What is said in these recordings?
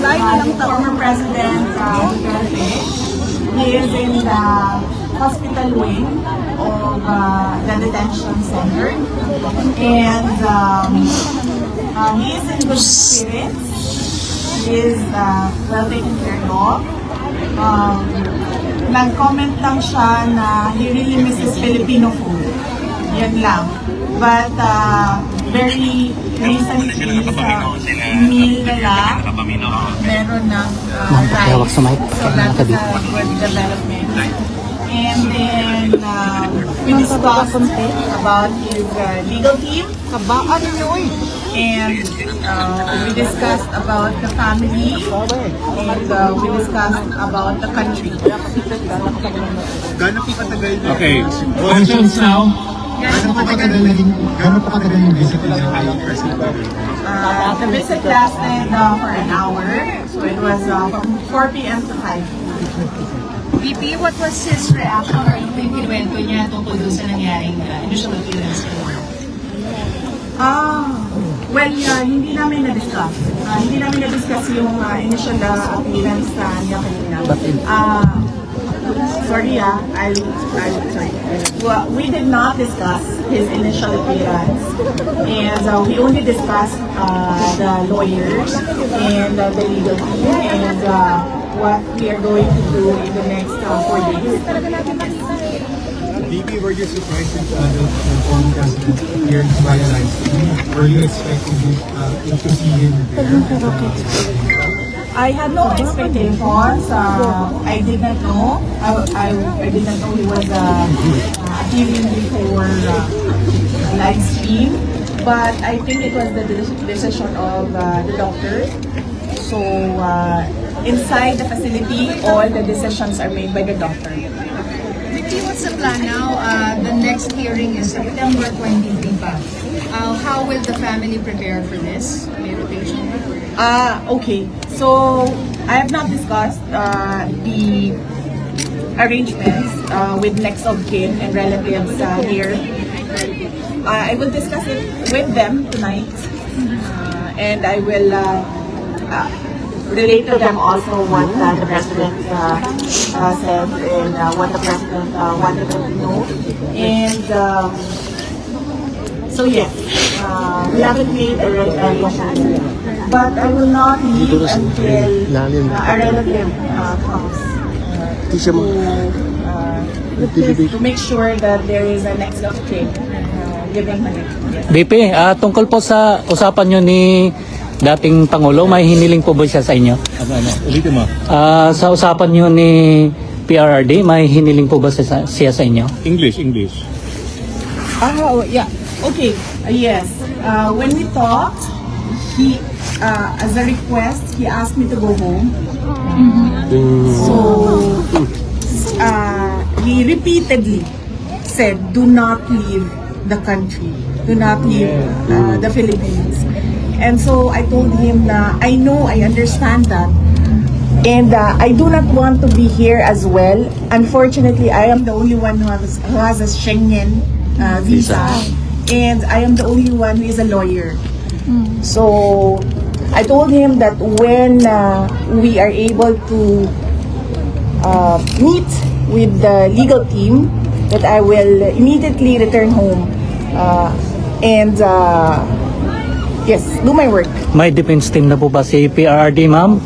former President Duterte. He is in the hospital wing of the detention center. And he is in good spirits. He is well taken care of. Nag-comment lang siya na he really misses Filipino food. Yan lang. But very recently sa meal nila, meron ng rice. So that's a good development. And then we discussed about his legal team. And we discussed about the family. And we discussed about the country. Okay, questions now? Gano'n po katagal yung visit niya kay President? The visit lasted for an hour. So it was from 4 p.m. to 5 VP, what was his reaction or yung kinuwento niya tungkol doon sa nangyaring initial appearance? Hindi namin na-discuss. Hindi namin na-discuss yung initial appearance niya kanina. Sorry, sorry. Well, we did not discuss his initial appearance, and we only discussed the lawyers and the legal team and what we are going to do in the next 4 days. VP, were you surprised that the former president appeared by live stream? Were you expecting to see him there? I had no expectations. I did not know. I did not know he was appearing before live stream. But I think it was the decision of the doctor. So inside the facility, all the decisions are made by the doctor. VP, what's the plan now? The next hearing is September 23 pa. How will the family prepare for this? May rotation? Okay. So I have not discussed the arrangements with next of kin and relatives here. I will discuss it with them tonight, and I will relate to them also what the president said and what the president wanted them to know. And so yes, we haven't made a resolution, but I will not leave until a relative comes to make sure that there is a next of kin giving money. Yes. BP, tungkol po sa usapan nyo ni dating Pangulo, may hiniling po ba siya sa inyo? Ulitin mo. Sa usapan nyo ni PRRD, may hiniling po ba siya sa inyo? English. Yeah. Okay. Yes. When we talked, he, as a request, he asked me to go home. So, he repeatedly said, "Do not leave the country. Do not leave the Philippines." And so I told him na I know, I understand that. And I do not want to be here as well. Unfortunately, I am the only one who has a Schengen visa. And I am the only one who is a lawyer. So I told him that when we are able to meet with the legal team, that I will immediately return home and yes, do my work. May defense team na po ba si PRRD, ma'am?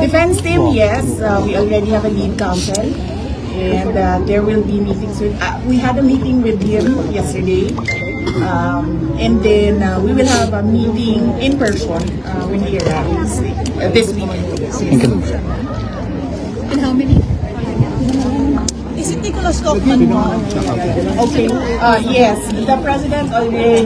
Defense team, yes. We already have a lead counsel. And there will be meetings with... we had a meeting with him yesterday. And then we will have a meeting in person when he arrives this week. Thank you. And how many? Is it Nicholas Kaufman? Okay. Yes, the president already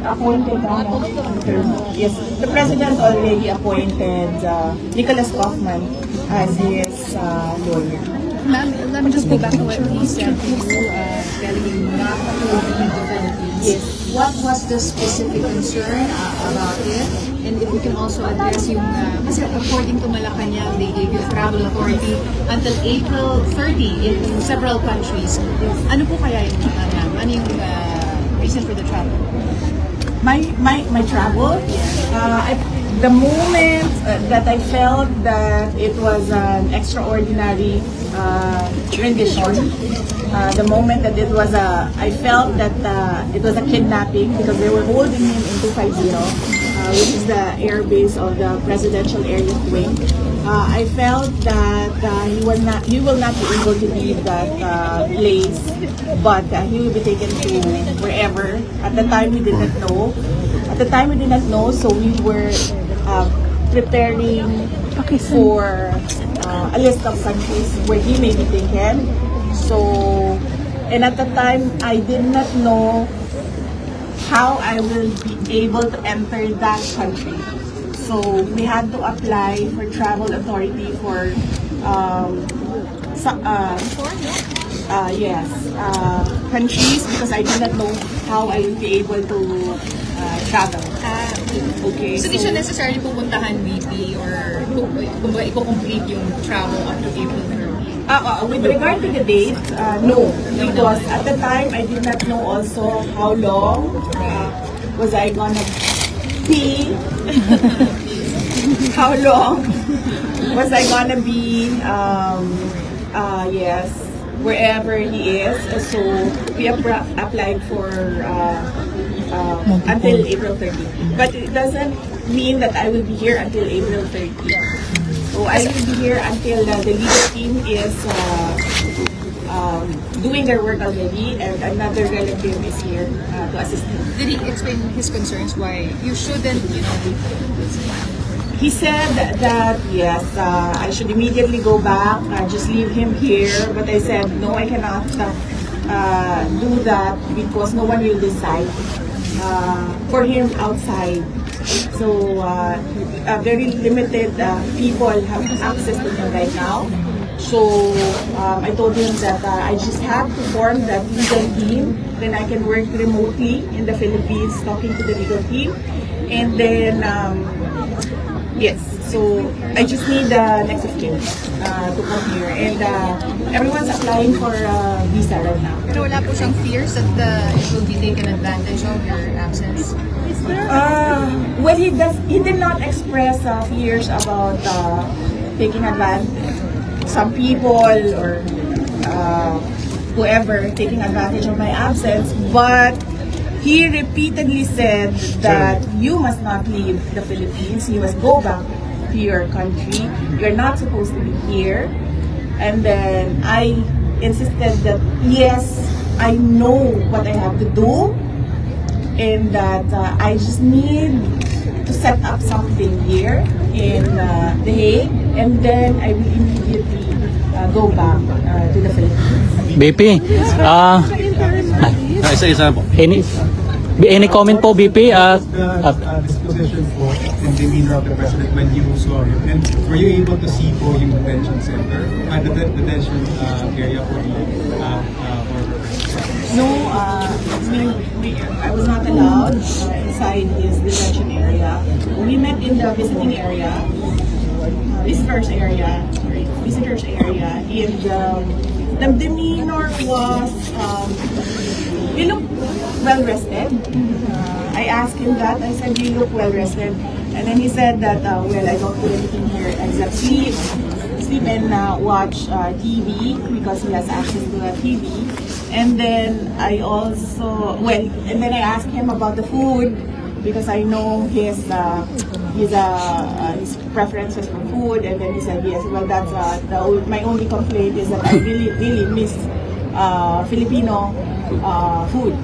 appointed. Yes, the president already appointed Nicholas Kaufman as his lawyer. Ma'am, let me just go back to what he said to you, telling you not to leave the Philippines. Yes. What was the specific concern about it? And if we can also address yung, kasi according to Malacanang, they gave you travel authority until April 30 in several countries. Ano po kaya yung ma'am? Ano yung reason for the travel? My travel, the moment that I felt that it was an extraordinary rendition, the moment that I felt that it was a kidnapping because they were holding him in 250, which is the air base of the Presidential Area Wing. I felt that he will not be able to leave that place, but he will be taken to wherever. At the time, we did not know. So we were preparing for a list of countries where he may be taken. So, and at the time, I did not know how I will be able to enter that country. So we had to apply for travel authority for countries because I did not know how I will be able to travel. Okay. So, di siya necessarily pupuntahan VP or kung ba i-complete yung travel up to April 30? With regard to the date, no. Because at the time, I did not know also how long was I gonna be, how long was I gonna be, wherever he is. So we applied for until April 30. But it doesn't mean that I will be here until April 30. So I will be here until the legal team is doing their work already, and another relative is here to assist him. Did he explain his concerns why you shouldn't, He said that yes, I should immediately go back, just leave him here. But I said no, I cannot do that because no one will decide for him outside. So very limited people have access to him right now. So I told him that I just have to form that legal team. Then I can work remotely in the Philippines, talking to the legal team, and then. Yes, so I just need the next of kin to come here, and everyone's applying for a visa right now. Pero wala po siyang fears that it will be taken advantage of your absence? Well, he did not express fears about taking advantage. Some people or whoever taking advantage of my absence, but he repeatedly said that you must not leave the Philippines. You must go back to your country. You're not supposed to be here. And then I insisted that yes, I know what I have to do, and that I just need to set up something here in The Hague, and then I will immediately go back to the Philippines. BP, Isa-isa po. any comment po, BP? The disposition po and demeanor of the president when you saw him, and were you able to see po yung detention center and the detention area for the former president? No, I was not allowed inside his detention area. We met in the visiting area, visitors area, and the demeanor was, he looked well rested. I asked him that. I said, "You look well rested," and then he said that, "Well, I don't do anything here except sleep and watch TV because he has access to a TV." And then I asked him about the food because I know his preferences for food, and then he said yes. Well, that's my only complaint is that I really miss Filipino food.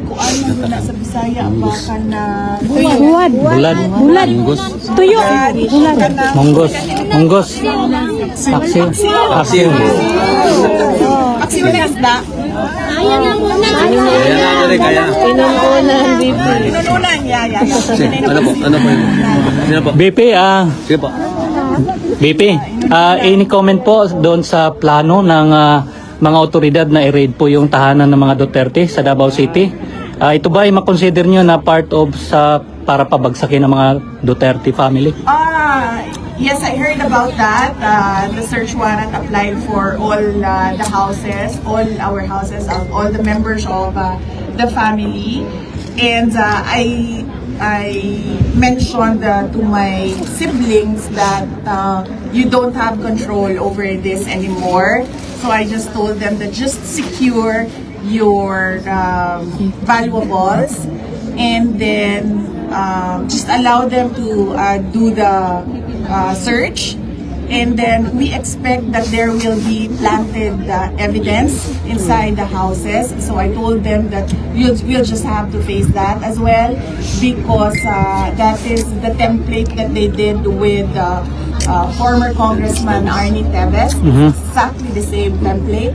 Kung ano nasa Bisaya, baka na Bulad. Tuyo. Munggos. Paksiw. Paksiw na isda. Ayan na muna. Pinununan, BP. Pinununan, Ano po yun? Sino po? BP, Sige po. BP, any comment po doon sa plano ng mga otoridad na i-raid po yung tahanan ng mga Duterte sa Davao City? Ito ba ay makonsider nyo na part of para pabagsakin ng mga Duterte family? Yes, I heard about that. The search warrant applied for all the houses, all our houses, all the members of the family. And mentioned to my siblings that you don't have control over this anymore. So I just told them that just secure your valuables and then just allow them to do the search. And then we expect that there will be planted evidence inside the houses. So I told them that we'll just have to face that as well, because that is the template that they did with former Congressman Arnie Teves. Exactly the same template.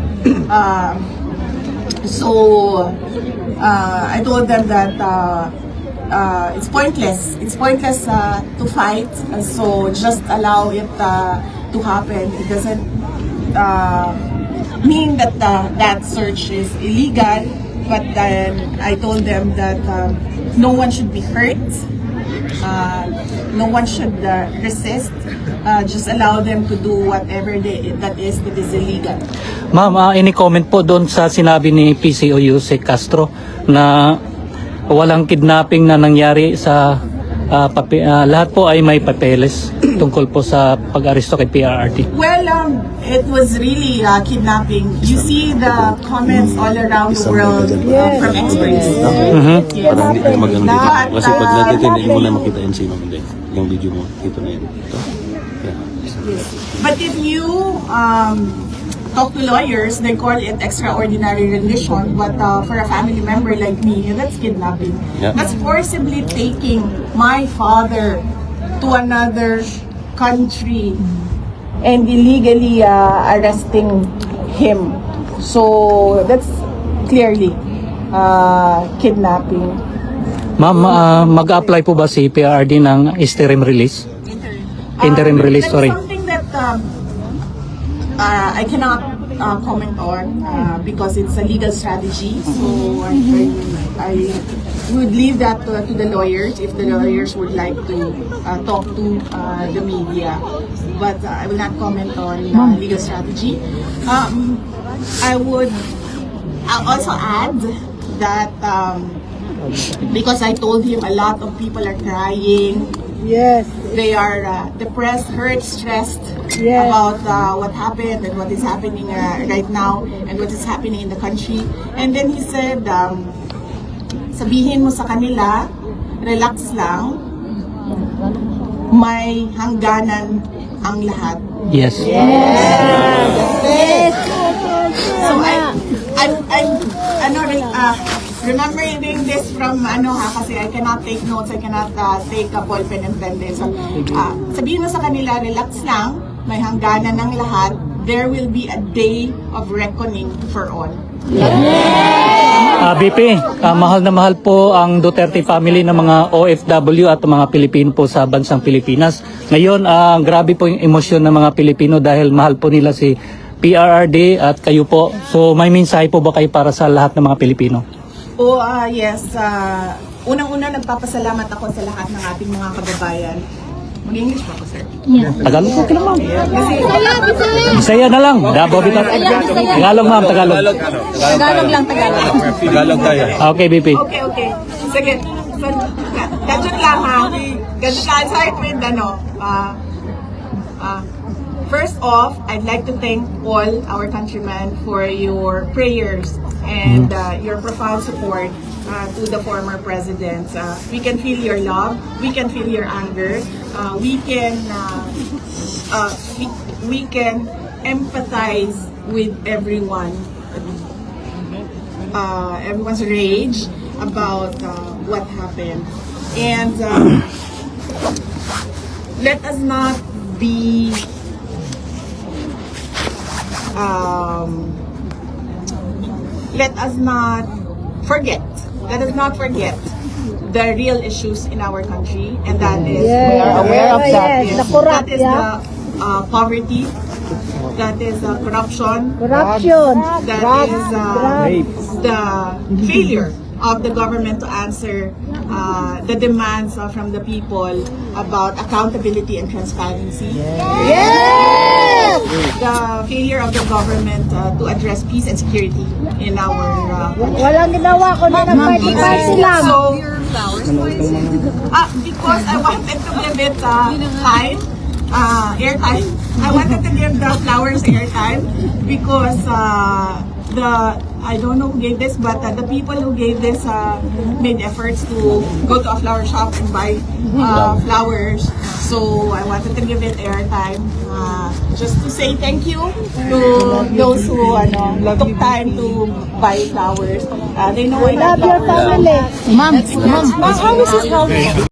So I told them that it's pointless. It's pointless to fight. So just allow it to happen. It doesn't mean that that search is illegal. But then I told them that no one should be hurt. No one should resist. Just allow them to do whatever that is illegal. Ma'am, any comment po doon sa sinabi ni PCOU si Castro na walang kidnapping na nangyari sa lahat po ay may papeles tungkol po sa pag-aresto kay PRRD? Well, it was really kidnapping. You see the comments all around the world from experts. Yes. Parang hindi kayo mag-ano dito. But, Kasi pag natitin, hindi mo na makita yun sino. Hindi. Yung video mo, ito na yun. Ito. Yeah. But if you talk to lawyers, they call it extraordinary rendition. But for a family member like me, that's kidnapping. Yeah. That's forcibly taking my father to another country and illegally arresting him. So that's clearly kidnapping. Ma'am, mag-apply po ba si PRRD ng interim release? Interim release, That's sorry. something that I cannot comment on because it's a legal strategy. So I would leave that to the lawyers if the lawyers would like to talk to the media. But I will not comment on legal strategy. I'll also add that because I told him a lot of people are crying. Yes. They are depressed, hurt, stressed Yes. about what happened and what is happening right now and what is happening in the country. And then he said, sabihin mo sa kanila, relax lang, may hangganan ang lahat. Yes. So remembering this from kasi I cannot take notes, I cannot take a ball pen and pen din. So sabihin mo sa kanila, relax lang, may hangganan ng lahat. There will be a day of reckoning for all. BP, mahal na mahal po ang Duterte family ng mga OFW at mga Pilipino po sa bansang Pilipinas. Ngayon, grabe po yung emosyon ng mga Pilipino dahil mahal po nila si PRRD at kayo po. So may mensahe po ba kayo para sa lahat ng mga Pilipino? Yes. Unang-una, nagpapasalamat ako sa lahat ng ating mga kababayan. Mag-English pa ako, sir. Tagalog po, kailan ma'am? Kasi Bisaya na lang. Davao Bitat. Tagalog ma'am, Tagalog. Tagalog lang, Tagalog. Tagalog tayo. Okay, BP. Okay. Sige. So, gadget lang ha. Gadget lang. Sorry with first off, I'd like to thank all our countrymen for your prayers and your profound support to the former president. We can feel your love. We can feel your anger. We can empathize with everyone. Everyone's rage about what happened. And let us not be let us not forget the real issues in our country, and that is we are aware of that. Yes, the corrupt, That is the poverty, that is corruption, that is the failure of the government to answer the demands from the people about accountability and transparency. The failure of the government to address peace and security in our Walang ginawa ko na ng party lang. so flowers? Why is it? Because I wanted to give it time, airtime. I wanted to give the flowers airtime because I don't know who gave this, but the people who gave this made efforts to go to a flower shop and buy flowers. So I wanted to give it airtime, just to say thank you to those who took time to buy flowers. They know I love flowers. Ma'am, how is this held?